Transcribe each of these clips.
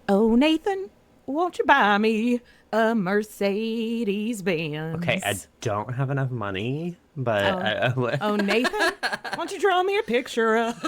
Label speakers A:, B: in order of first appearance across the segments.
A: Oh, Nathan, won't you buy me a
B: Okay, I
A: Mercedes-Benz?
B: don't have enough money, but
A: Oh, oh, Nathan, won't you draw me a picture of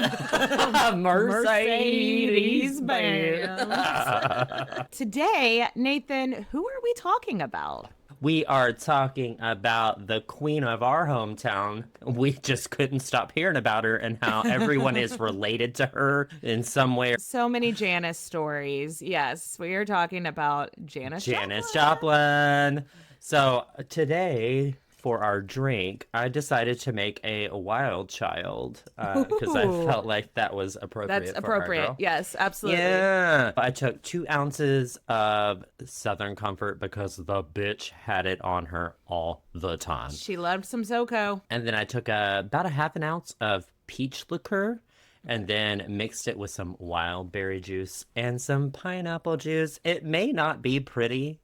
B: Mercedes Benz.
A: Mercedes-Benz? Today, Nathan, who are we talking about?
B: We are talking about the queen of our hometown. We just couldn't stop hearing about her and how everyone is related to her in some way.
A: So many Janis stories. Yes, we are talking about Janis
B: Janis
A: Joplin.
B: Joplin. So today, for our drink, I decided to make a wild child because I
A: Ooh,
B: felt like that was
A: that's
B: appropriate for our
A: appropriate.
B: girl.
A: Yes, absolutely.
B: Yeah. I took 2 ounces of Southern Comfort because the bitch had it on her all the time.
A: She loved some Zoco.
B: And then I took about a half an ounce of peach liqueur and then mixed it with some wild berry juice and some pineapple juice. It may not be pretty,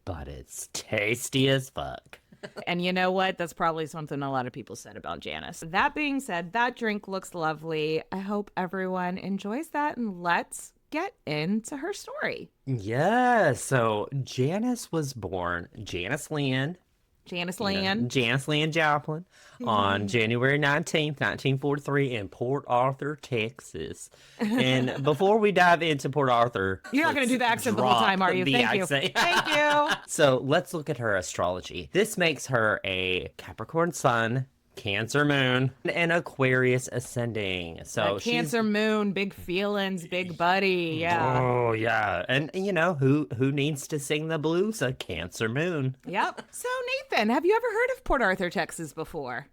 B: but it's tasty as fuck.
A: And you know what? That's probably something a lot of people said about Janice. That being said, that drink looks lovely. I hope everyone enjoys that, and let's get into her story.
B: Yeah, so Janice was born, Janice Lynn,
A: Janice Land.
B: Janis Lynn Joplin on January 19th, 1943 in Port Arthur, Texas. And before we dive into Port Arthur,
A: You're not going to
B: let's
A: do the accent the whole
B: drop
A: time, are you?
B: the
A: Thank you.
B: accent.
A: Thank you.
B: So let's look at her astrology. This makes her a Capricorn sun, Cancer moon, and Aquarius ascending. So
A: That Cancer moon, big feelings, big buddy. Yeah.
B: oh yeah, and who needs to sing the blues? A Cancer moon.
A: Yep. So, Nathan, have you ever heard of Port Arthur, Texas before?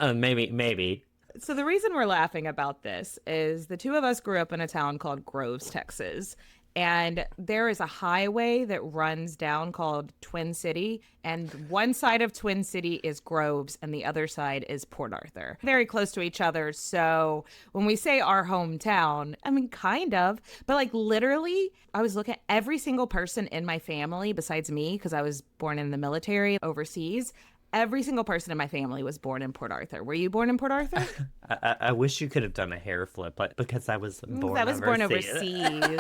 B: Maybe.
A: So the reason we're laughing about this is the two of us grew up in a town called Groves, Texas. And there is a highway that runs down called Twin City. And one side of Twin City is Groves and the other side is Port Arthur. Very close to each other. So when we say our hometown, I mean, kind of, but like literally, I was looking at every single person in my family besides me, because I was born in the military overseas. Every single person in my family was born in Port Arthur. Were you born in Port Arthur?
B: I wish you could have done a hair flip, but because I was
A: I
B: born
A: was born
B: overseas.
A: overseas.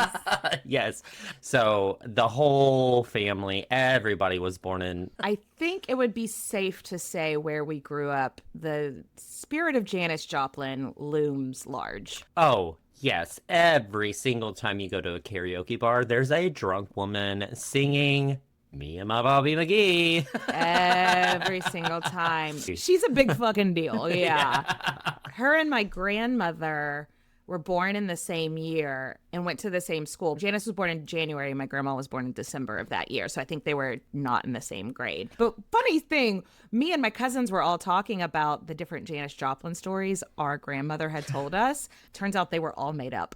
B: Yes. So the whole family, everybody was born in.
A: I think it would be safe to say where we grew up, the spirit of Janis Joplin looms large.
B: Oh, yes. Every single time you go to a karaoke bar, there's a drunk woman singing Me and My Bobby McGee.
A: Every single time. She's a big fucking deal. Yeah. Her and my grandmother were born in the same year and went to the same school. Janice was born in January. My grandma was born in December of that year. So I think they were not in the same grade. But funny thing, me and my cousins were all talking about the different Janis Joplin stories our grandmother had told us. Turns out they were all made up.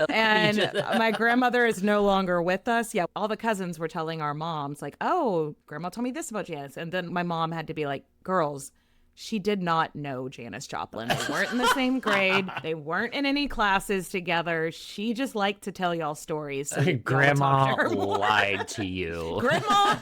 A: And my grandmother is no longer with us. Yeah, all the cousins were telling our moms, like, oh, grandma told me this about Janice. And then my mom had to be like, girls, she did not know Janis Joplin. They weren't in the same grade. They weren't in any classes together. She just liked to tell y'all stories. So
B: Grandma
A: talk to her more.
B: lied to you.
A: Grandma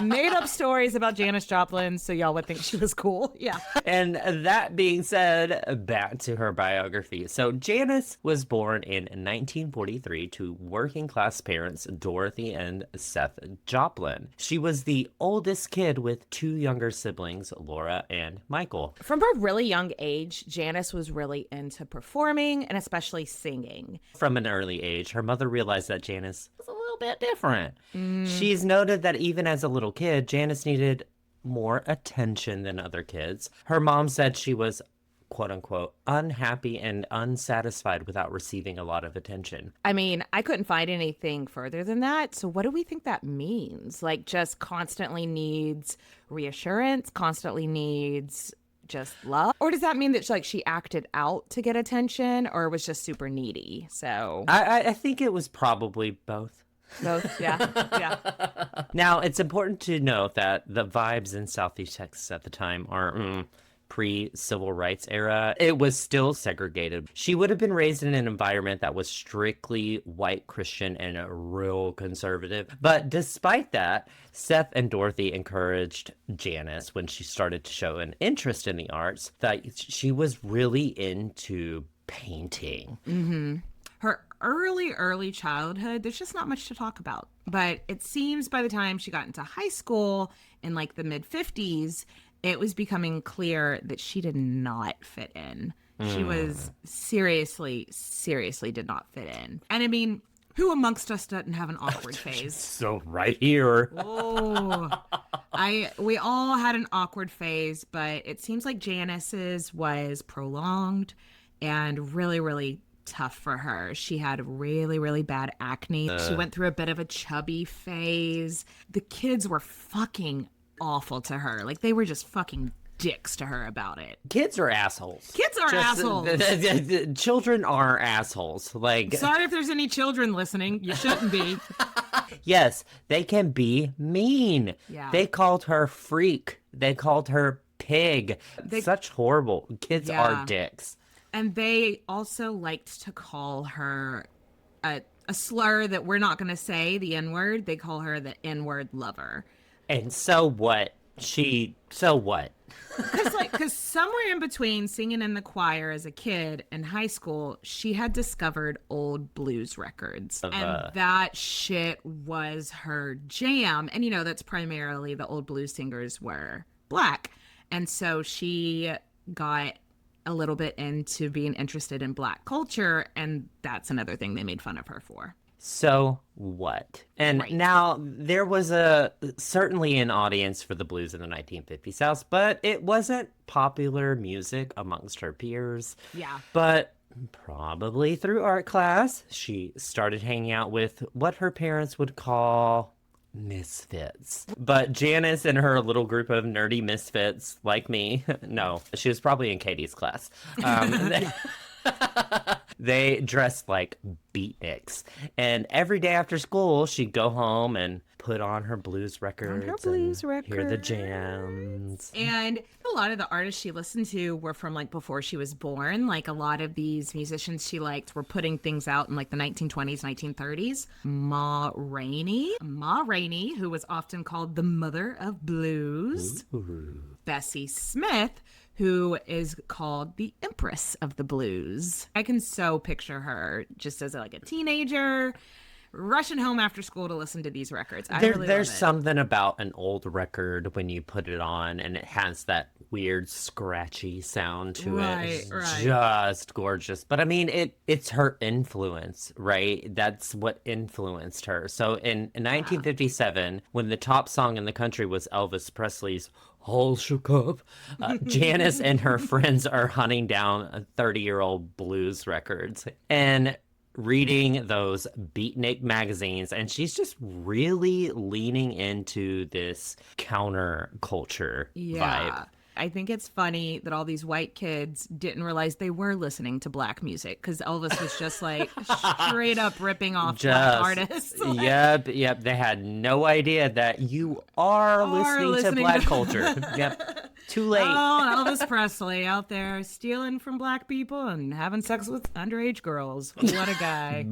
A: made up stories about Janis Joplin so y'all would think she was cool. Yeah.
B: And that being said, back to her biography. So Janice was born in 1943 to working class parents Dorothy and Seth Joplin. She was the oldest kid with 2 younger siblings, Laura and Michael.
A: From a really young age, Janice was really into performing and especially singing.
B: From an early age, her mother realized that Janice was a little bit different. She's noted that even as a little kid, Janice needed more attention than other kids. Her mom said she was, quote unquote, unhappy and unsatisfied without receiving a lot of attention.
A: I mean, I couldn't find anything further than that. So, what do we think that means? Like, just constantly needs reassurance, constantly needs just love? Or does that mean that she acted out to get attention or was just super needy? So,
B: I think it was probably both.
A: both. Yeah. Yeah.
B: Now, it's important to note that the vibes in Southeast Texas at the time are pre-civil rights era. It was still segregated. She would have been raised in an environment that was strictly white Christian and real conservative. But despite that, Seth and Dorothy encouraged Janice when she started to show an interest in the arts that she was really into painting.
A: Her early childhood, there's just not much to talk about. But it seems by the time she got into high school in like the mid 50s, it was becoming clear that she did not fit in. She was seriously did not fit in. And I mean, who amongst us doesn't have an awkward phase?
B: So right here.
A: Oh, we all had an awkward phase, but it seems like Janis's was prolonged and really tough for her. She had really bad acne. She went through a bit of a chubby phase. The kids were fucking awful to her. Like, they were just fucking dicks to her about it.
B: Kids are assholes.
A: Kids are assholes.
B: Children are assholes. Like,
A: sorry if there's any children listening. You shouldn't be.
B: Yes, they can be mean.
A: Yeah.
B: They called her freak. They called her pig. Such horrible. Kids are dicks.
A: And they also liked to call her a slur that we're not going to say, the N-word. They call her the N-word lover.
B: And so what? So what?
A: Because somewhere in between singing in the choir as a kid and high school, she had discovered old blues records. And that shit was her jam. And, you know, that's primarily the old blues singers were Black. And so she got a little bit into being interested in Black culture. And that's another thing they made fun of her for.
B: So what? And now there was certainly an audience for the blues in the 1950s South, but it wasn't popular music amongst her peers.
A: Yeah.
B: But probably through art class, she started hanging out with what her parents would call misfits. But Janis and her little group of nerdy misfits like me, no, she was probably in Katie's class. They dressed like beatniks. And every day after school, she'd go home and put on her blues records. Hear the jams.
A: And a lot of the artists she listened to were from like before she was born. Like a lot of these musicians she liked were putting things out in like the 1920s, 1930s. Ma Rainey, who was often called the mother of blues. Ooh. Bessie Smith, who is called the Empress of the Blues. I can so picture her just as like a teenager rushing home after school to listen to these records.
B: There's something about an old record when you put it on and it has that weird scratchy sound to it. It's just gorgeous. But I mean, it's her influence, right? That's what influenced her. So in 1957, when the top song in the country was Elvis Presley's All Shook Up, Janis and her friends are hunting down 30-year-old blues records and reading those beatnik magazines, and she's just really leaning into this counterculture vibe.
A: I think it's funny that all these white kids didn't realize they were listening to Black music because Elvis was just like straight up ripping off Black artists.
B: Yep. They had no idea that you are listening to Black culture. Yep. Too late.
A: Oh, Elvis Presley out there stealing from Black people and having sex with underage girls. What a guy.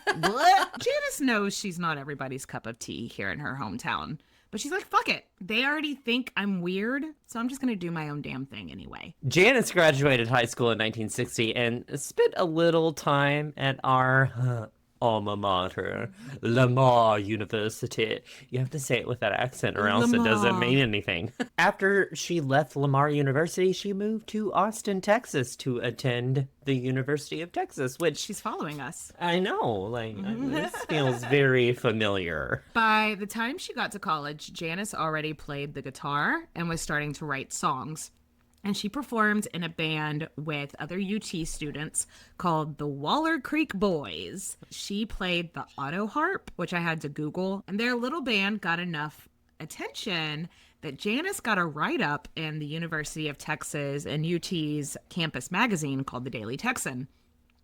A: Janis knows she's not everybody's cup of tea here in her hometown. But she's like, fuck it. They already think I'm weird, so I'm just going to do my own damn thing anyway.
B: Janis graduated high school in 1960 and spent a little time at our alma mater, Lamar University. You have to say it with that accent or else it doesn't mean anything. After she left Lamar University, she moved to Austin, Texas to attend the University of Texas, which...
A: She's following us.
B: I know, this feels very familiar.
A: By the time she got to college, Janis already played the guitar and was starting to write songs. And she performed in a band with other UT students called the Waller Creek Boys. She played the auto harp, which I had to Google, and their little band got enough attention that Janis got a write-up in the University of Texas and UT's campus magazine called the Daily Texan.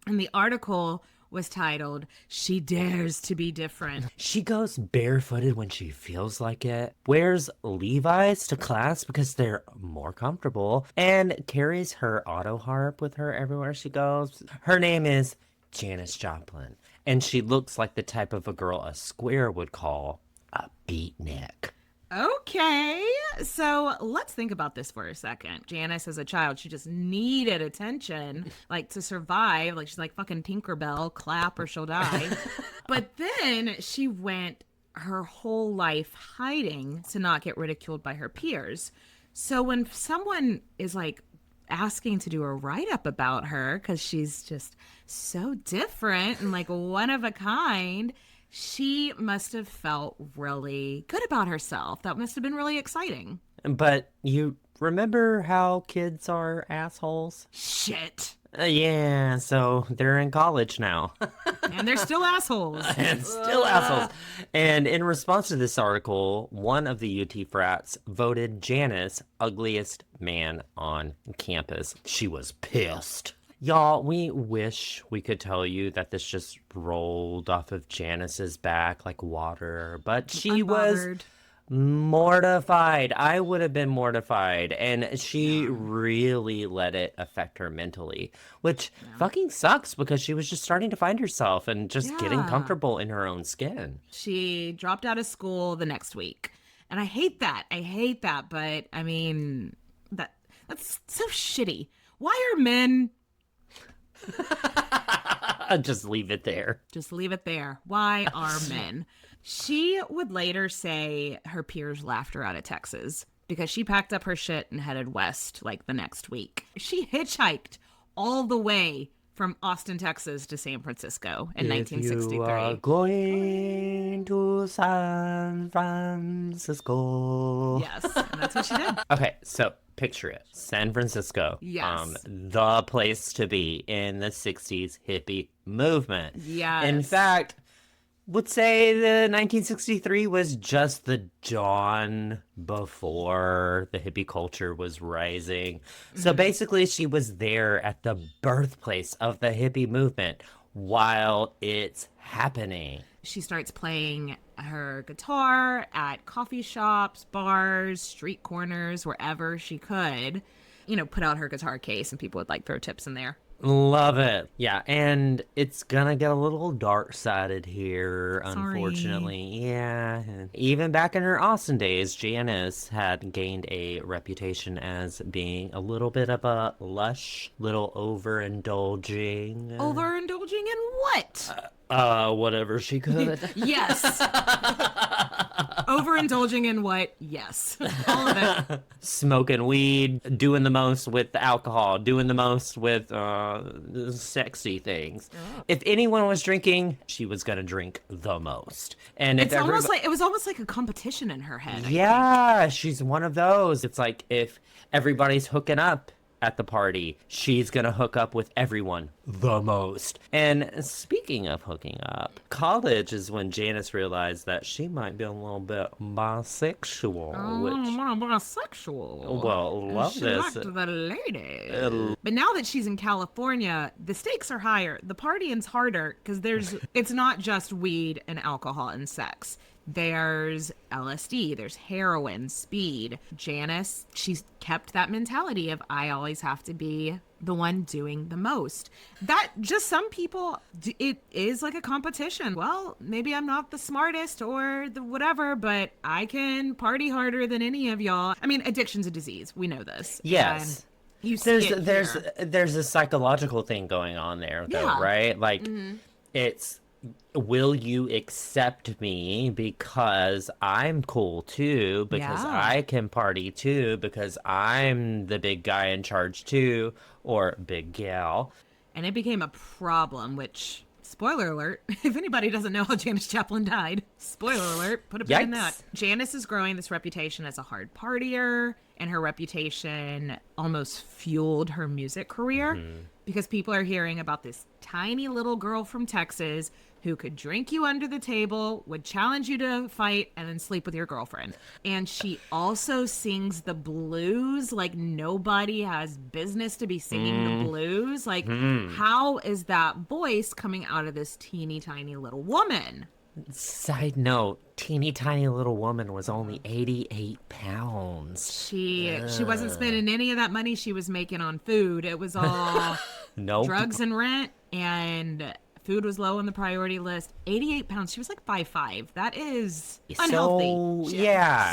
A: And the article was titled, "She Dares to Be Different."
B: She goes barefooted when she feels like it, wears Levi's to class because they're more comfortable, and carries her auto harp with her everywhere she goes. Her name is Janis Joplin, and she looks like the type of a girl a square would call a beatnik.
A: Okay, so let's think about this for a second. Janice, as a child, she just needed attention, like to survive. Like she's like fucking Tinkerbell, clap or she'll die. But then she went her whole life hiding to not get ridiculed by her peers. So when someone is like asking to do a write up about her because she's just so different and like one of a kind, she must have felt really good about herself. That must have been really exciting.
B: But you remember how kids are assholes?
A: Shit.
B: Yeah, so they're in college now.
A: And they're still assholes.
B: And still assholes. And in response to this article, one of the UT frats voted Janis ugliest man on campus. She was pissed. Y'all, we wish we could tell you that this just rolled off of Janis's back like water, but she was mortified. I would have been mortified, and she really let it affect her mentally, which fucking sucks because she was just starting to find herself and just getting comfortable in her own skin.
A: She dropped out of school the next week, and I hate that. But I mean, that's so shitty. Why are men...
B: Just leave it there.
A: Just leave it there. Why are men? She would later say her peers laughed her out of Texas because she packed up her shit and headed west like the next week. She hitchhiked all the way from Austin, Texas to San Francisco in 1963.
B: You are going to San Francisco.
A: Yes, and that's what she did.
B: Okay, so picture it. San Francisco.
A: Yes.
B: The place to be in the 60s hippie movement.
A: Yes.
B: In fact, would say the 1963 was just the dawn before the hippie culture was rising. So basically, she was there at the birthplace of the hippie movement while it's happening.
A: She starts playing her guitar at coffee shops, bars, street corners, wherever she could. You know, put out her guitar case and people would like throw tips in there.
B: Love it. Yeah, and it's gonna get a little dark-sided here, unfortunately. Yeah. Even back in her Austin days, Janis had gained a reputation as being a little bit of a lush, little overindulging.
A: Overindulging in what?
B: Whatever she could.
A: Yes. Overindulging in what? Yes. All of it.
B: Smoking weed, doing the most with the alcohol, doing the most with sexy things. Oh. If anyone was drinking, she was gonna drink the most. And
A: it's almost like it was almost like a competition in her head.
B: Yeah, she's one of those. It's like if everybody's hooking up at the party, she's gonna hook up with everyone the most. And speaking of hooking up, college is when Janis realized that she might be a little bit bisexual.
A: Bisexual.
B: Well, love
A: she
B: this.
A: Liked the lady. But now that she's in California, the stakes are higher. The partying's harder because it's not just weed and alcohol and sex. There's LSD, there's heroin, speed. Janis, she's kept that mentality of I always have to be the one doing the most. That just some people, it is like a competition. Well, maybe I'm not the smartest or the whatever, but I can party harder than any of y'all. I mean, addiction's a disease. We know this.
B: Yes.
A: And you see
B: there's a psychological thing going on there, though, right? Like, it's, will you accept me because I'm cool too, because I can party too, because I'm the big guy in charge too, or big gal.
A: And it became a problem, which, spoiler alert, if anybody doesn't know how Janis Joplin died, spoiler alert, put a pin in that. Janis is growing this reputation as a hard partier, and her reputation almost fueled her music career because people are hearing about this tiny little girl from Texas who could drink you under the table, would challenge you to fight, and then sleep with your girlfriend. And she also sings the blues like nobody has business to be singing the blues. Like, how is that voice coming out of this teeny tiny little woman?
B: Side note, teeny tiny little woman was only 88 pounds.
A: She wasn't spending any of that money she was making on food. It was all drugs and rent and Food was low on the priority list. 88 pounds. She was like 5'5". That is unhealthy.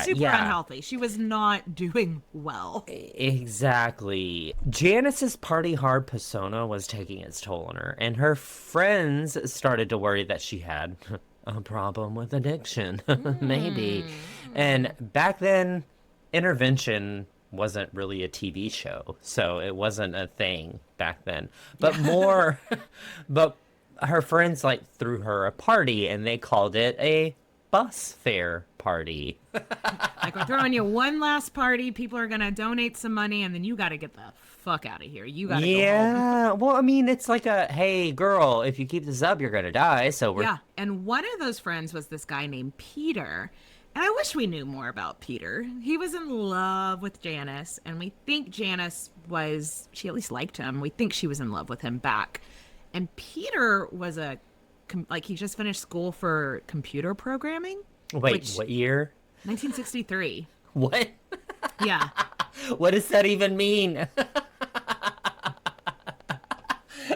A: Super unhealthy. She was not doing well.
B: Exactly. Janice's party hard persona was taking its toll on her, and her friends started to worry that she had a problem with addiction. Maybe. And back then, intervention wasn't really a TV show, so it wasn't a thing back then. But but her friends like threw her a party, and they called it a bus fare party.
A: Like, we're throwing you one last party. People are gonna donate some money, and then you got to get the fuck out of here. You got to go home.
B: Yeah. Well, I mean, it's like a, hey, girl, if you keep this up, you're gonna die. So we're
A: And one of those friends was this guy named Peter. And I wish we knew more about Peter. He was in love with Janis, and we think Janis she at least liked him. We think she was in love with him back. And Peter was he just finished school for computer programming.
B: Wait, what year?
A: 1963.
B: What?
A: Yeah.
B: What does that even mean?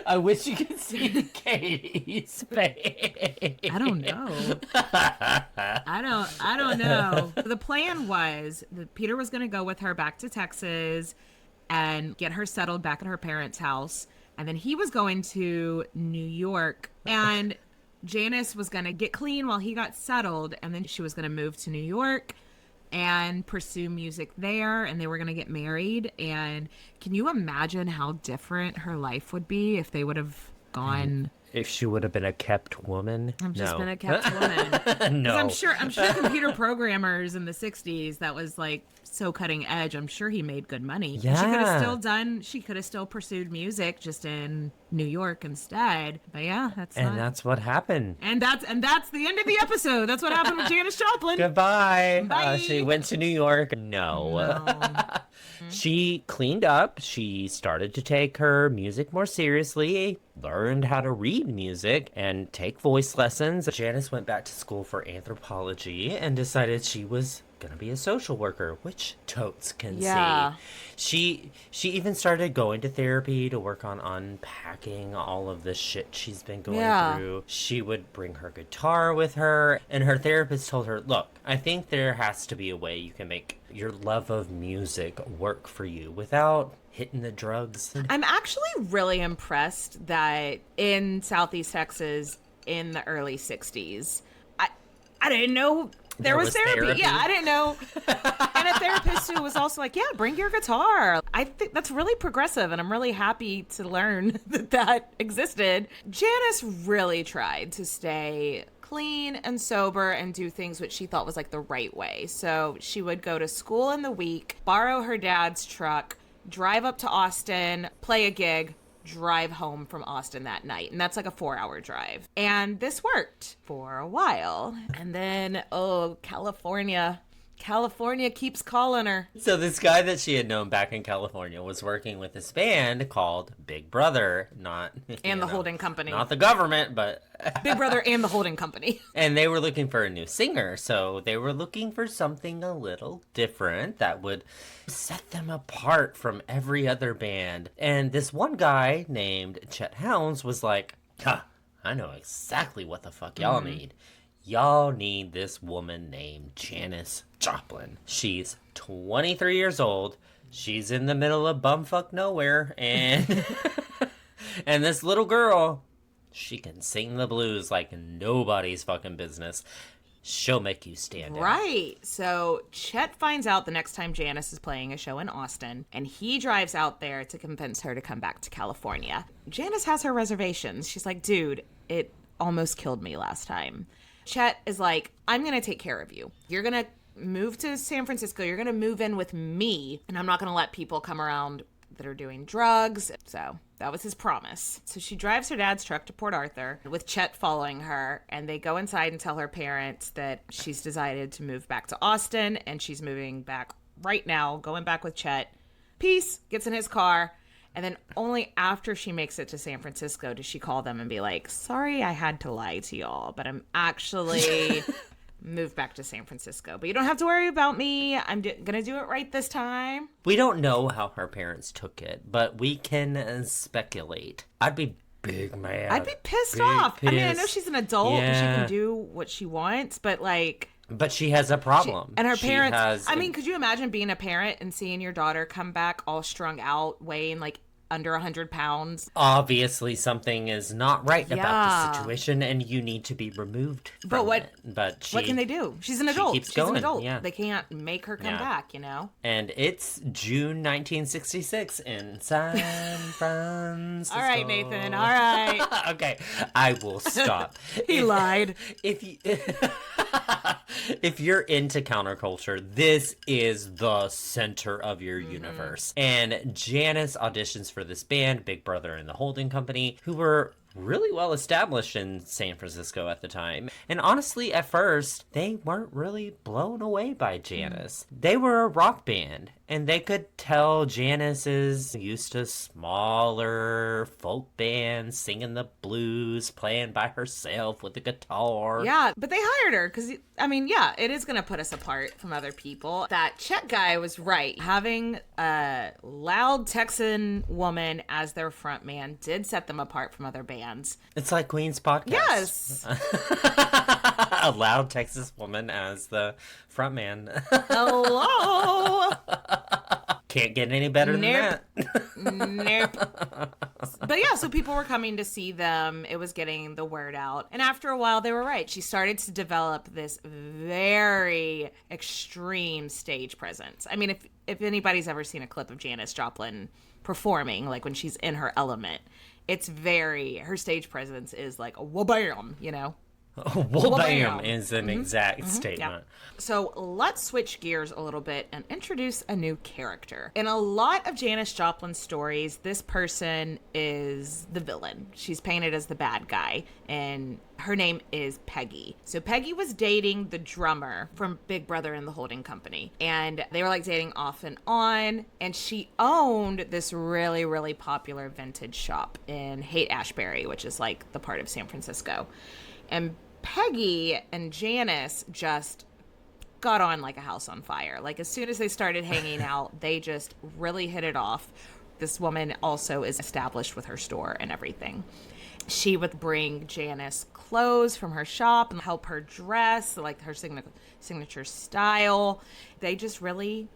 B: I wish you could see Katie's face.
A: I don't know. I don't know. The plan was that Peter was going to go with her back to Texas and get her settled back at her parents' house. And then he was going to New York, and Janis was going to get clean while he got settled. And then she was going to move to New York and pursue music there, and they were going to get married. And can you imagine how different her life would be if they would have gone?
B: If she would have been a kept woman?
A: I've just been a kept woman.
B: No.
A: I'm sure computer programmers in the 60s, that was like so cutting edge. I'm sure he made good money.
B: Yeah.
A: She could have still pursued music just in New York instead. But yeah,
B: that's what happened.
A: And that's the end of the episode. That's what happened with Janis Joplin.
B: Goodbye.
A: Bye.
B: She went to New York. No. She cleaned up. She started to take her music more seriously, learned how to read music and take voice lessons. Janis went back to school for anthropology and decided she was gonna be a social worker, which totes can see. She even started going to therapy to work on unpacking all of the shit she's been going through. She would bring her guitar with her, and her therapist told her, look, I think there has to be a way you can make your love of music work for you without hitting the drugs.
A: I'm actually really impressed that in Southeast Texas in the early 60s, I didn't know there was therapy. Yeah, I didn't know. And a therapist who was also like, yeah, bring your guitar. I think that's really progressive, and I'm really happy to learn that existed. Janis really tried to stay clean and sober and do things which she thought was like the right way. So she would go to school in the week, borrow her dad's truck, drive up to Austin, play a gig, drive home from Austin that night. And that's like a 4-hour drive. And this worked for a while. And then, California keeps calling her.
B: So this guy that she had known back in California was working with this band called Big Brother,
A: and the holding company.
B: Not the government, but
A: Big Brother and the holding company.
B: And they were looking for a new singer, so they were looking for something a little different that would set them apart from every other band. And this one guy named Chet Helms was like, I know exactly what the fuck y'all need. Y'all need this woman named Janis Joplin. She's 23 years old. She's in the middle of bumfuck nowhere. And and this little girl, she can sing the blues like nobody's fucking business. She'll make you stand out.
A: Right. So Chet finds out the next time Janis is playing a show in Austin, and he drives out there to convince her to come back to California. Janis has her reservations. She's like, dude, it almost killed me last time. Chet is like, I'm going to take care of you. You're going to move to San Francisco. You're going to move in with me, and I'm not going to let people come around that are doing drugs. So that was his promise. So she drives her dad's truck to Port Arthur with Chet following her, and they go inside and tell her parents that she's decided to move back to Austin, and she's moving back right now, going back with Chet. Peace, gets in his car. And then only after she makes it to San Francisco does she call them and be like, sorry, I had to lie to y'all, but I'm actually moved back to San Francisco. But you don't have to worry about me. I'm going to do it right this time.
B: We don't know how her parents took it, but we can speculate. I'd be big mad.
A: I'd be pissed
B: Big
A: off. I mean, I know
B: pissed.
A: she's an adult and she
B: Yeah.
A: can do what she wants, but like,
B: But she has a problem.
A: and her
B: She
A: parents,
B: has
A: I mean, could you imagine being a parent and seeing your daughter come back all strung out, weighing like under 100 pounds?
B: obviously something is not right about
A: Yeah.
B: the situation, and you need to be removed from
A: But what-
B: it. But she,
A: What can they do? She's an adult.
B: keeps
A: She's an
B: going,
A: adult.
B: yeah.
A: They can't make her come
B: Yeah.
A: back, you know?
B: And it's June 1966 in San Francisco.
A: All right, Nathan. All right.
B: Okay, I will stop.
A: He lied.
B: If you, if you're into counterculture, this is the center of your universe. And Janis auditions for this band, Big Brother and the Holding Company, who were really well established in San Francisco at the time. And honestly, at first, they weren't really blown away by Janis. They were a rock band, and they could tell Janis is used to smaller folk bands, singing the blues, playing by herself with the guitar.
A: Yeah, but they hired her because, I mean, yeah, it is going to put us apart from other people. That Czech guy was right. Having a loud Texan woman as their front man did set them apart from other bands.
B: It's like Queen's podcast.
A: Yes.
B: A loud Texas woman as the front man.
A: Hello.
B: Can't get any better than
A: Nope.
B: that.
A: Nope. But yeah, so people were coming to see them. It was getting the word out. And after a while, they were right. She started to develop this very extreme stage presence. I mean, if anybody's ever seen a clip of Janis Joplin performing, like when she's in her element, her stage presence is like a wha-bam, you know?
B: Well,
A: bam.
B: bam is an exact statement.
A: So let's switch gears a little bit and introduce a new character. In a lot of Janis Joplin's stories, this person is the villain. She's painted as the bad guy, and her name is Peggy. So Peggy was dating the drummer from Big Brother and the Holding Company, and they were like dating off and on, and she owned this really, really popular vintage shop in Haight-Ashbury, which is like the part of San Francisco. And Peggy and Janis just got on like a house on fire. Like, as soon as they started hanging out, they just really hit it off. This woman also is established with her store and everything. She would bring Janis clothes from her shop and help her dress, like her signature style. They just really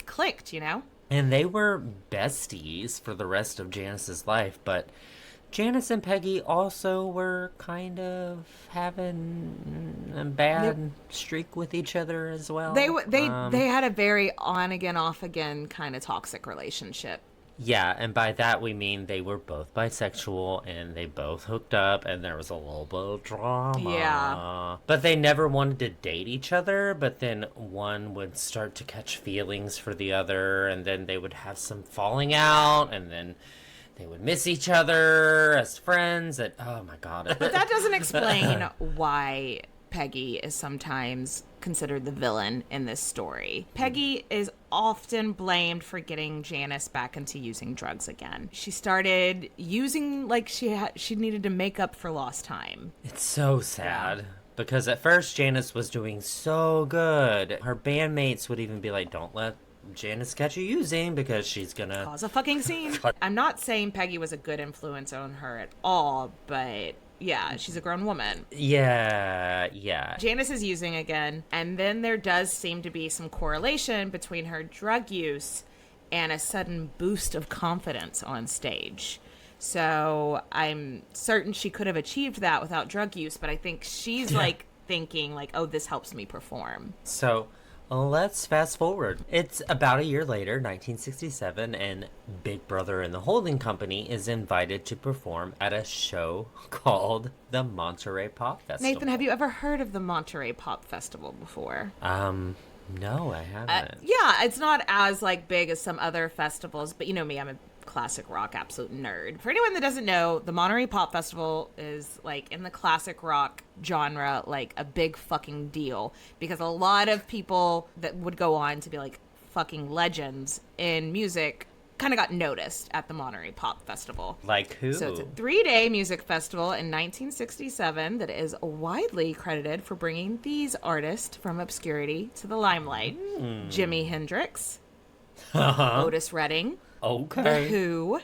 A: clicked, you know?
B: And they were besties for the rest of Janis's life, but Janis and Peggy also were kind of having a bad streak with each other as well.
A: They had a very on again, off again kind of toxic relationship.
B: Yeah, and by that we mean they were both bisexual and they both hooked up and there was a little bit of drama.
A: Yeah.
B: But they never wanted to date each other, but then one would start to catch feelings for the other, and then they would have some falling out, and then they would miss each other as friends. And oh my god.
A: But that doesn't explain why Peggy is sometimes considered the villain in this story. Peggy is often blamed for getting Janis back into using drugs again. She started using like she needed to make up for lost time.
B: It's so sad. Because at first Janis was doing so good. Her bandmates would even be like, don't let Janis catch you using because she's gonna
A: Cause a fucking scene. I'm not saying Peggy was a good influence on her at all, but yeah, she's a grown woman.
B: Yeah.
A: Janis is using again, and then there does seem to be some correlation between her drug use and a sudden boost of confidence on stage. So I'm certain she could have achieved that without drug use, but I think she's like thinking like, oh, this helps me perform.
B: So let's fast forward. It's about a year later, 1967, and Big Brother and the Holding Company is invited to perform at a show called the Monterey Pop Festival.
A: Nathan, have you ever heard of the Monterey Pop Festival before?
B: No, I haven't.
A: Yeah, it's not as like big as some other festivals, but you know me, I'm a classic rock absolute nerd. For anyone that doesn't know, the Monterey Pop Festival is like in the classic rock genre, like a big fucking deal, because a lot of people that would go on to be like fucking legends in music kind of got noticed at the Monterey Pop Festival.
B: Like who?
A: So it's a 3-day music festival in 1967 that is widely credited for bringing these artists from obscurity to the limelight. Jimi Hendrix, Otis Redding,
B: Okay.
A: The Who,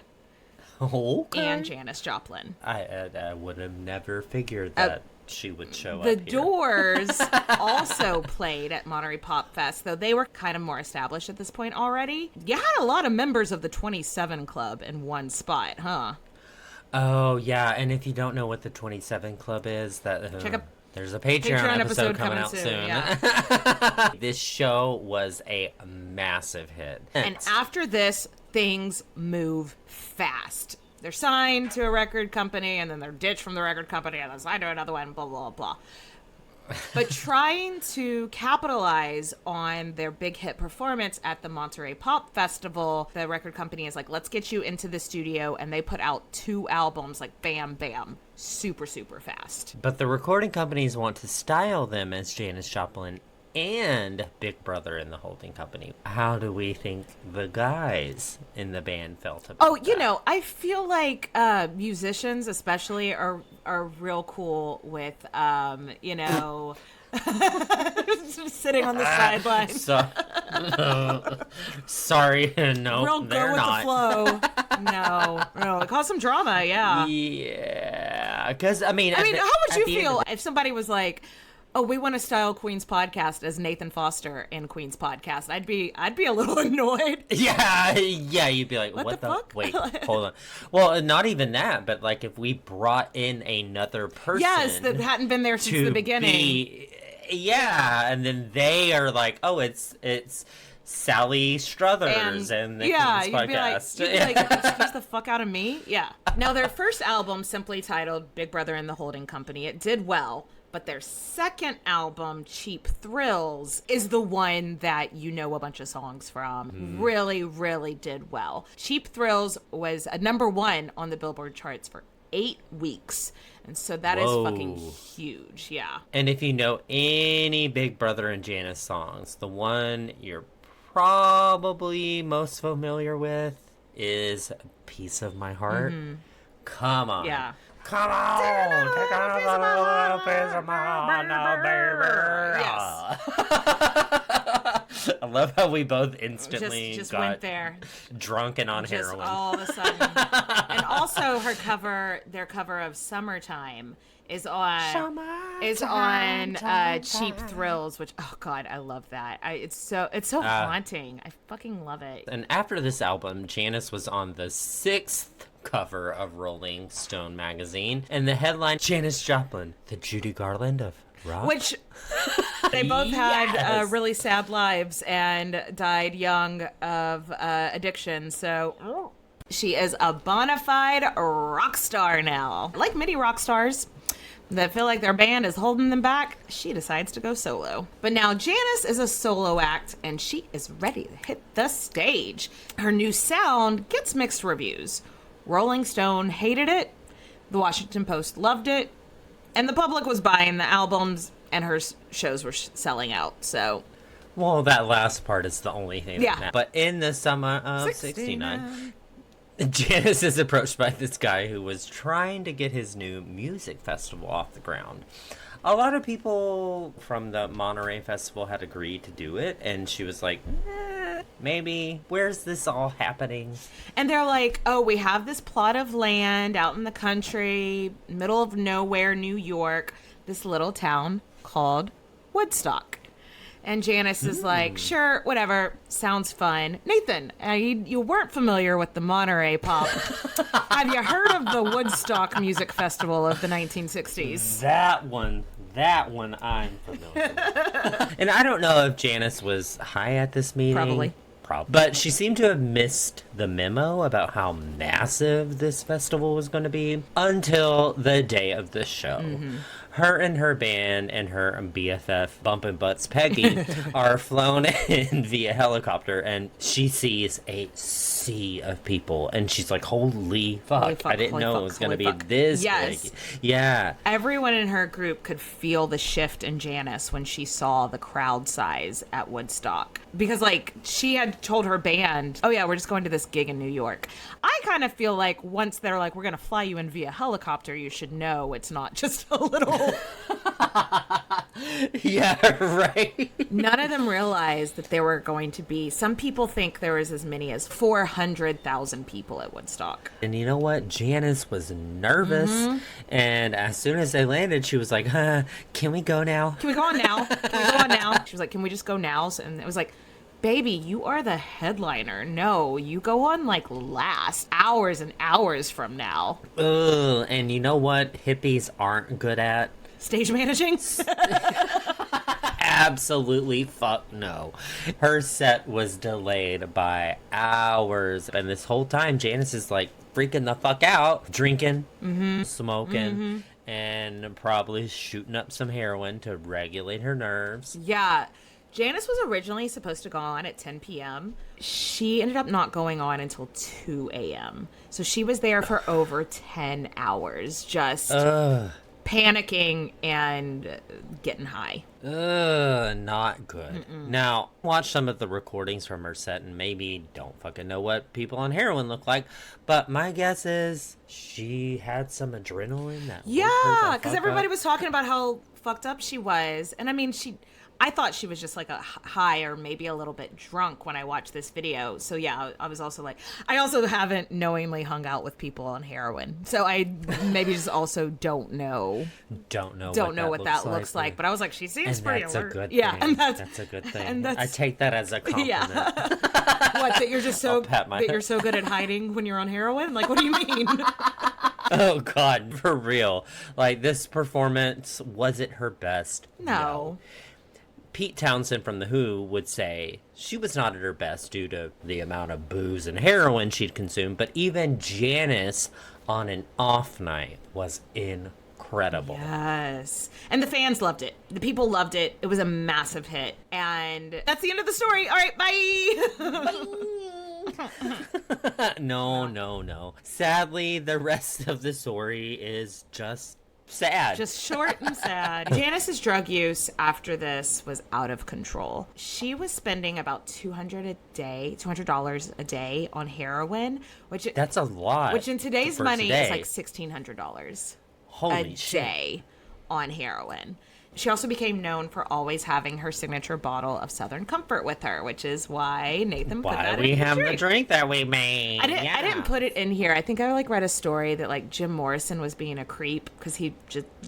B: Okay.
A: and Janis Joplin.
B: I would have never figured that she would show
A: The
B: up here.
A: Doors also played at Monterey Pop Fest, though they were kind of more established at this point already. You had a lot of members of the 27 Club in one spot, huh?
B: Oh, yeah, and if you don't know what the 27 Club is, that
A: Check out
B: there's a Patreon episode coming out soon.
A: Yeah.
B: This show was a massive hit.
A: And after this, things move fast. They're signed to a record company, and then they're ditched from the record company, and then signed to another one, blah, blah, blah. But trying to capitalize on their big hit performance at the Monterey Pop Festival, the record company is like, let's get you into the studio, and they put out 2 albums, like bam, bam, super, super fast.
B: But the recording companies want to style them as Janis Joplin and Big Brother in the holding company. How do we think the guys in the band felt about that?
A: I feel like musicians especially are real cool with, sitting on the sidelines.
B: Sorry, no,
A: Real go
B: they're
A: with
B: not.
A: the flow. No, it caused some drama, yeah.
B: Yeah, because, how would
A: How would you feel if somebody was like, oh, we want to style Queen's podcast as Nathan Foster in Queen's podcast? I'd be a little annoyed.
B: Yeah, you'd be like, what
A: the fuck?
B: Wait, hold on. Well, not even that, but like if we brought in another person.
A: Yes, that hadn't been there since the beginning.
B: And then they are like, oh, it's Sally Struthers and the Queen's podcast.
A: You'd be like, excuse the fuck out of me? Yeah. Now, their first album, simply titled Big Brother and the Holding Company, it did well. But their second album, Cheap Thrills, is the one that you know a bunch of songs from. Really, really did well. Cheap Thrills was a #1 on the Billboard charts for 8 weeks. And so that is fucking huge, yeah.
B: And if you know any Big Brother and Janis songs, the one you're probably most familiar with is Piece of My Heart. Come on.
A: Yeah.
B: Come on, take a little piece of my heart now, baby.
A: Yes.
B: I love how we both instantly
A: just
B: got
A: went there.
B: drunk and on
A: Just
B: heroin.
A: all of a sudden. And also their cover of Summertime is on Cheap Thrills, which, oh god, I love that. It's so haunting. I fucking love it.
B: And after this album, Janis was on the 6th cover of Rolling Stone magazine, and the headline, Janis Joplin, the Judy Garland of rock.
A: Which they both had really sad lives and died young of addiction. So she is a bona fide rock star now. Like many rock stars that feel like their band is holding them back, she decides to go solo. But now Janis is a solo act, and she is ready to hit the stage. Her new sound gets mixed reviews. Rolling Stone hated it, the Washington Post loved it, and the public was buying the albums, and her shows were selling out. So,
B: well, that last part is the only thing.
A: Yeah.
B: But in the summer of 69, Janis is approached by this guy who was trying to get his new music festival off the ground. A lot of people from the Monterey Festival had agreed to do it, and she was like, maybe. Where's this all happening?
A: And they're like, oh, we have this plot of land out in the country, middle of nowhere, New York, this little town called Woodstock. And Janis is like, sure, whatever, sounds fun. Nathan, you weren't familiar with the Monterey Pop. Have you heard of the Woodstock Music Festival of the 1960s?
B: That one I'm familiar with. And I don't know if Janis was high at this meeting.
A: Probably.
B: But she seemed to have missed the memo about how massive this festival was going to be until the day of the show. Her and her band and her BFF Bumpin' Butts Peggy are flown in via helicopter, and she sees a sea of people, and she's like, holy fuck, I didn't know it was going to be this big. Yeah.
A: Everyone in her group could feel the shift in Janis when she saw the crowd size at Woodstock. Because, like, she had told her band, oh yeah, we're just going to this gig in New York. I kind of feel like once they're like, we're going to fly you in via helicopter, you should know it's not just a little
B: Yeah, right.
A: None of them realized that there were going to be, some people think there was as many as 400,000 people at Woodstock.
B: And you know what? Janice was nervous. And as soon as they landed, she was like, can we go now?
A: Can we go on now? Can we go on now? She was like, can we just go now? And it was like, baby, you are the headliner. No, you go on like last, hours and hours from now.
B: Ugh, and you know what hippies aren't good at?
A: Stage managing?
B: Absolutely fuck no. Her set was delayed by hours. And this whole time, Janice is like freaking the fuck out, drinking, smoking, and probably shooting up some heroin to regulate her nerves.
A: Yeah. Janice was originally supposed to go on at 10 p.m. She ended up not going on until 2 a.m. So she was there for over 10 hours, just panicking and getting high.
B: Not good. Now, watch some of the recordings from her set and maybe don't fucking know what people on heroin look like. But my guess is she had some adrenaline that
A: Yeah, because everybody was talking about how fucked up she was. And I mean, I thought she was just like a high or maybe a little bit drunk when I watched this video. So yeah, I was also like, I also haven't knowingly hung out with people on heroin. So I maybe just also don't know what that looks like. But I was like, she seems pretty alert.
B: That's a good
A: yeah,
B: thing.
A: and
B: that's a good thing. And I take that as a compliment.
A: Yeah. What, that you're just so you're so good at hiding when you're on heroin? Like, what do you mean?
B: Oh God, for real. Like, this performance wasn't her best.
A: No.
B: Pete Townsend from The Who would say she was not at her best due to the amount of booze and heroin she'd consumed, but even Janice on an off night was incredible.
A: Yes. And the fans loved it. The people loved it. It was a massive hit. And that's the end of the story. All right, bye.
B: No. Sadly, the rest of the story is just sad.
A: Just short and sad. Janice's drug use after this was out of control. She was spending about $200 a day on heroin, which
B: that's a lot.
A: Which in today's money is like $1,600 a day on heroin. She also became known for always having her signature bottle of Southern Comfort with her, which is why Nathan put that in the drink.
B: Why we have the drink that we made.
A: I didn't put it in here. I think I read a story that like Jim Morrison was being a creep because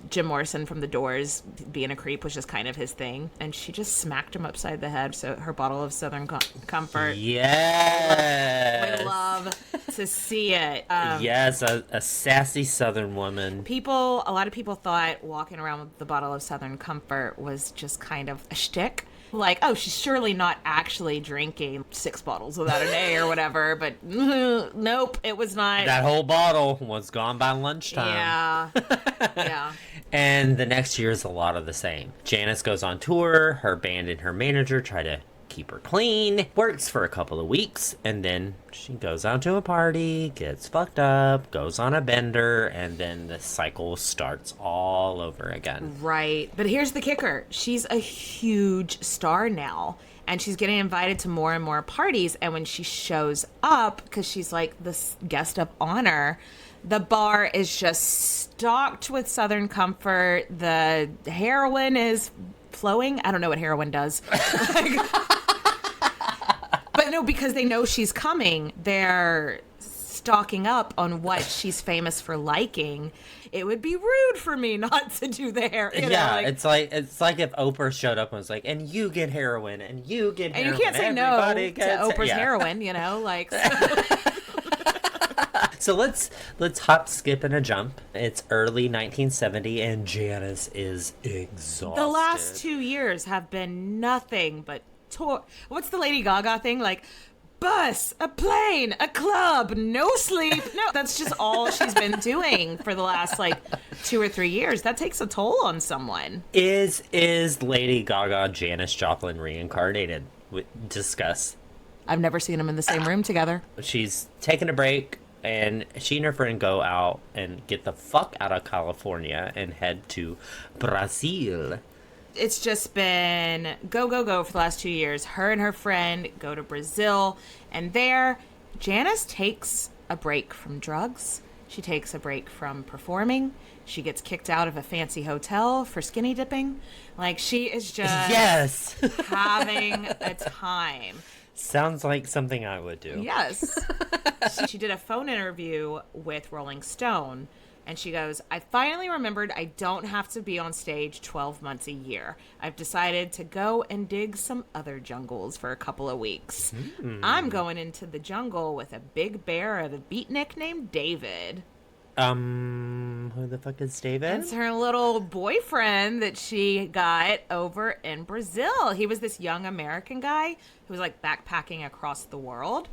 A: Jim Morrison from The Doors being a creep was just kind of his thing, and she just smacked him upside the head. So her bottle of Southern Comfort.
B: Yes,
A: we love to see it.
B: Yes, a sassy Southern woman.
A: A lot of people thought walking around with the bottle of Southern Comfort was just kind of a shtick. Like, oh, she's surely not actually drinking 6 bottles of that a day or whatever. But nope, it was not.
B: That whole bottle was gone by lunchtime.
A: Yeah.
B: And the next year is a lot of the same. Janice goes on tour. Her band and her manager try to keep her clean. Works for a couple of weeks, and then she goes out to a party, gets fucked up, goes on a bender, and then the cycle starts all over again.
A: Right. But here's the kicker. She's a huge star now, and she's getting invited to more and more parties, and when she shows up, because she's like this guest of honor, the bar is just stocked with Southern Comfort. The heroin is flowing. I don't know what heroin does. But no, because they know she's coming, they're stocking up on what she's famous for liking. It would be rude for me not to do the hair.
B: It's like if Oprah showed up and was like, and you get heroin, and you get heroin.
A: And you can't say no to Oprah's heroin, like.
B: So let's hop, skip, and a jump. It's early 1970, and Janice is exhausted.
A: The last 2 years have been nothing but tour. What's the Lady Gaga thing? Like, bus, a plane, a club, no sleep. No, that's just all she's been doing for the last 2 or 3 years. That takes a toll on someone.
B: Is Lady Gaga Janis Joplin reincarnated? Discuss.
A: I've never seen them in the same room together.
B: She's taking a break, and she and her friend go out and get the fuck out of California and head to Brazil.
A: It's just been go for the last 2 years. Her and her friend go to Brazil, and there, Janice takes a break from drugs She takes a break from performing. She gets kicked out of a fancy hotel for skinny dipping. Like, she is just
B: Yes.
A: having a time.
B: Sounds like something I would do.
A: Yes. She did a phone interview with Rolling Stone, and she goes, I finally remembered I don't have to be on stage 12 months a year. I've decided to go and dig some other jungles for a couple of weeks. I'm going into the jungle with a big bear of a beatnik named David.
B: Who the fuck is David?
A: It's her little boyfriend that she got over in Brazil. He was this young American guy who was like backpacking across the world,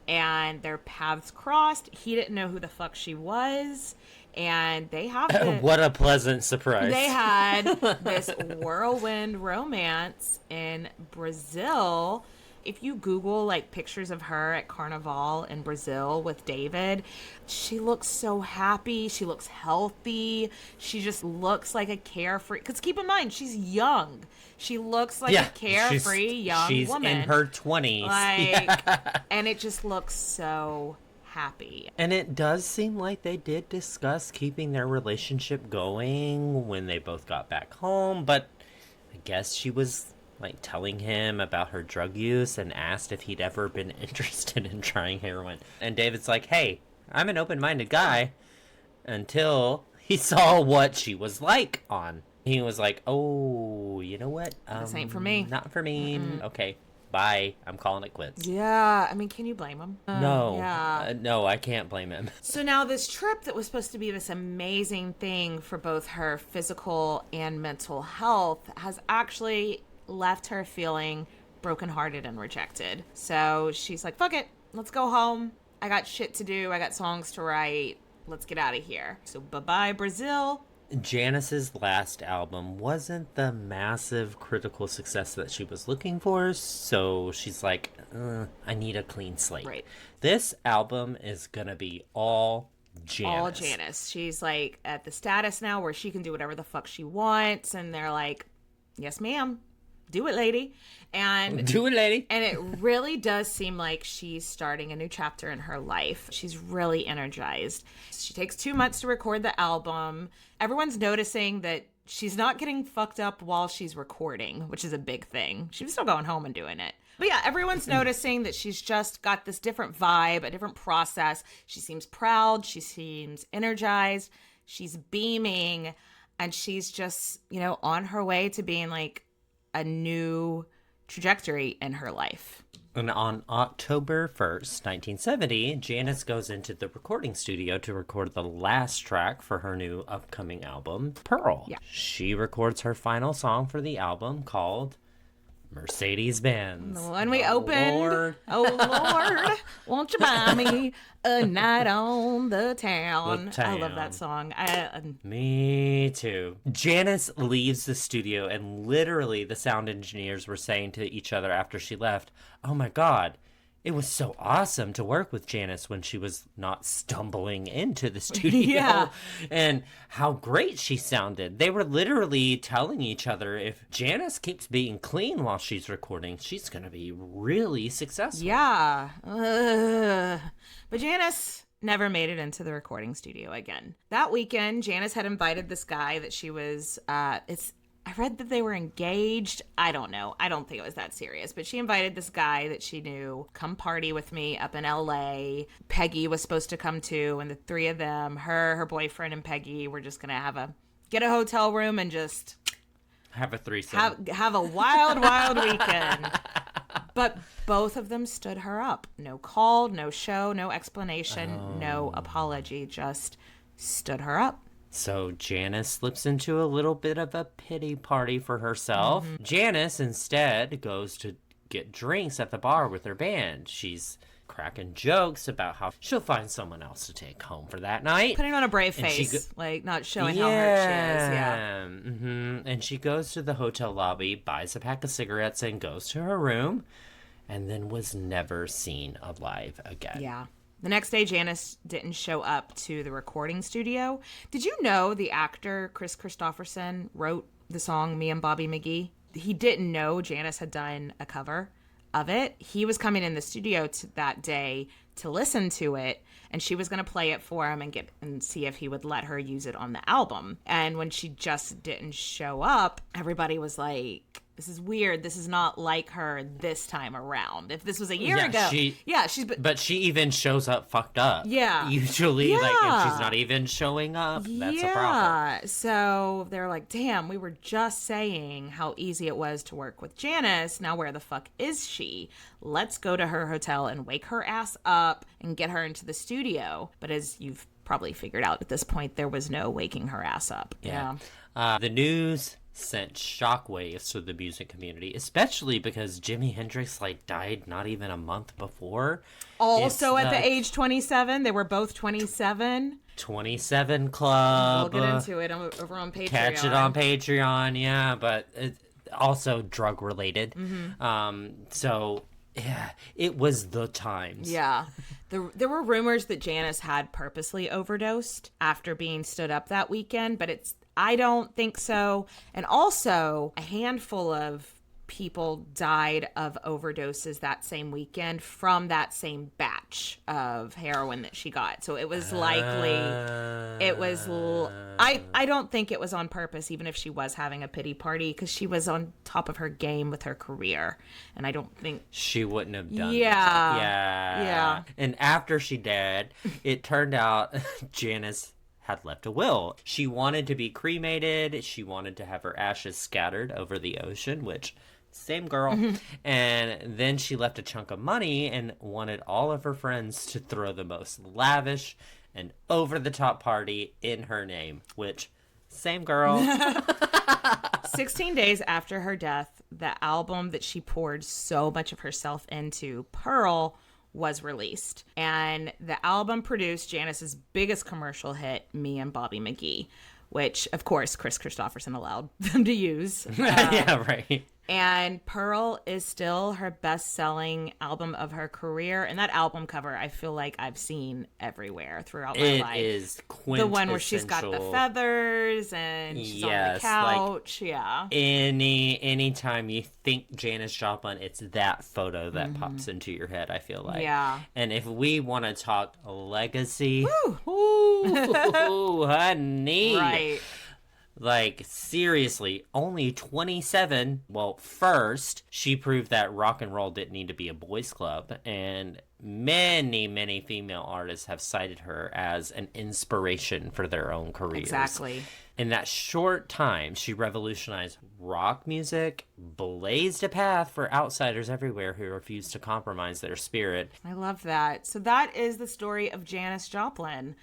A: and their paths crossed. He didn't know who the fuck she was, and they have
B: What a pleasant surprise.
A: they had this whirlwind romance in Brazil. If you Google like pictures of her at Carnival in Brazil with David, she looks so happy. She looks healthy. She just looks like a carefree. Because keep in mind, she's young. She looks like a carefree young woman.
B: She's in her 20s.
A: And it just looks so happy.
B: And it does seem like they did discuss keeping their relationship going when they both got back home. But I guess she was like telling him about her drug use and asked if he'd ever been interested in trying heroin. And David's like, hey, I'm an open-minded guy, until he saw what she was like on. He was like, oh, you know what?
A: This ain't for me.
B: Not for me. Okay, bye. I'm calling it quits.
A: Yeah, I mean, can you blame him?
B: No.
A: Yeah.
B: No, I can't blame him.
A: So now this trip that was supposed to be this amazing thing for both her physical and mental health has actually left her feeling brokenhearted and rejected. So she's like, fuck it, let's go home. I got shit to do. I got songs to write. Let's get out of here. So bye-bye, Brazil.
B: Janis's last album wasn't the massive critical success that she was looking for, so she's like, I need a clean slate.
A: Right.
B: This album is gonna be all Janis.
A: All Janis. She's like at the status now where she can do whatever the fuck she wants, and they're like, yes, ma'am. Do it, lady. And
B: do it, lady.
A: And it really does seem like she's starting a new chapter in her life. She's really energized. She takes 2 months to record the album. Everyone's noticing that she's not getting fucked up while she's recording, which is a big thing. She was still going home and doing it. But yeah, everyone's noticing that she's just got this different vibe, a different process. She seems proud. She seems energized. She's beaming. And she's just, on her way to being like a new trajectory in her life.
B: And on October 1st, 1970, Janis goes into the recording studio to record the last track for her new upcoming album, Pearl.
A: Yeah.
B: She records her final song for the album called Mercedes-Benz.
A: When we opened, Lord, won't you buy me a night on the town? I love that song.
B: Me too. Janis leaves the studio, and literally the sound engineers were saying to each other after she left, oh my God, it was so awesome to work with Janis when she was not stumbling into the studio.
A: Yeah.
B: And how great she sounded. They were literally telling each other, if Janis keeps being clean while she's recording, she's going to be really successful.
A: Yeah. But Janis never made it into the recording studio again. That weekend, Janis had invited this guy that she was, I read that they were engaged. I don't know. I don't think it was that serious. But she invited this guy that she knew, come party with me up in LA. Peggy was supposed to come too. And the three of them, her boyfriend, and Peggy were just going to get a hotel room and just
B: have a threesome.
A: Have a wild, wild weekend. But both of them stood her up. No call, no show, no explanation, no apology. Just stood her up.
B: So Janis slips into a little bit of a pity party for herself. Janis instead goes to get drinks at the bar with her band. She's cracking jokes about how she'll find someone else to take home for that night.
A: Putting on a brave face, like not showing how hurt she is. Yeah.
B: And she goes to the hotel lobby, buys a pack of cigarettes, and goes to her room, and then was never seen alive again.
A: Yeah. The next day, Janis didn't show up to the recording studio. Did you know the actor Chris Christopherson wrote the song Me and Bobby McGee? He didn't know Janis had done a cover of it. He was coming in the studio that day to listen to it, and she was going to play it for him and see if he would let her use it on the album. And when she just didn't show up, everybody was like, this is weird. This is not like her this time around. If this was a year ago.
B: But she even shows up fucked up.
A: Yeah.
B: Usually, like, if she's not even showing up, that's a problem.
A: So they're like, damn, we were just saying how easy it was to work with Janis. Now where the fuck is she? Let's go to her hotel and wake her ass up and get her into the studio. But as you've probably figured out at this point, there was no waking her ass up.
B: Yeah. The news sent shockwaves to the music community, especially because Jimi Hendrix died not even a month before.
A: Also at the age 27, they were both 27.
B: 27 Club.
A: We'll get into it over on Patreon.
B: Catch it on Patreon, yeah, but also drug related. So yeah, it was the times.
A: Yeah. There were rumors that Janis had purposely overdosed after being stood up that weekend, but I don't think so. And also, a handful of people died of overdoses that same weekend from that same batch of heroin that she got. So it was likely, I don't think it was on purpose, even if she was having a pity party, because she was on top of her game with her career. And I don't think
B: she wouldn't have done
A: that.
B: Yeah. And after she died, it turned out Janis had left a will. She wanted to be cremated. She wanted to have her ashes scattered over the ocean, which, same girl. And then she left a chunk of money and wanted all of her friends to throw the most lavish and over-the-top party in her name, which, same girl.
A: 16 days after her death, the album that she poured so much of herself into, Pearl, was released. And the album produced Janis's biggest commercial hit, Me and Bobby McGee, which, of course, Chris Christopherson allowed them to use.
B: Yeah, right.
A: And Pearl is still her best-selling album of her career. And that album cover, I feel like I've seen everywhere throughout my life.
B: It is quintessential.
A: The one where she's got the feathers and she's on the couch.
B: Anytime you think Janis Joplin, it's that photo that pops into your head, I feel like.
A: Yeah.
B: And if we want to talk legacy,
A: Woo!
B: ooh, honey.
A: Right.
B: Seriously, only 27. Well, first, she proved that rock and roll didn't need to be a boys' club, and many, many female artists have cited her as an inspiration for their own careers.
A: Exactly.
B: In that short time, she revolutionized rock music, blazed a path for outsiders everywhere who refused to compromise their spirit.
A: I love that. So that is the story of Janis Joplin.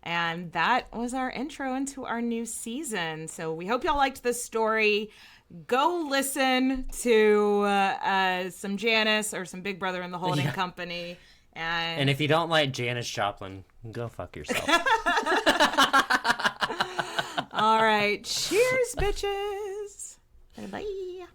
A: And that was our intro into our new season. So we hope y'all liked this story. Go listen to some Janis or some Big Brother and the Holding Company. And
B: if you don't like Janis Joplin, go fuck yourself.
A: All right. Cheers, bitches. Bye-bye.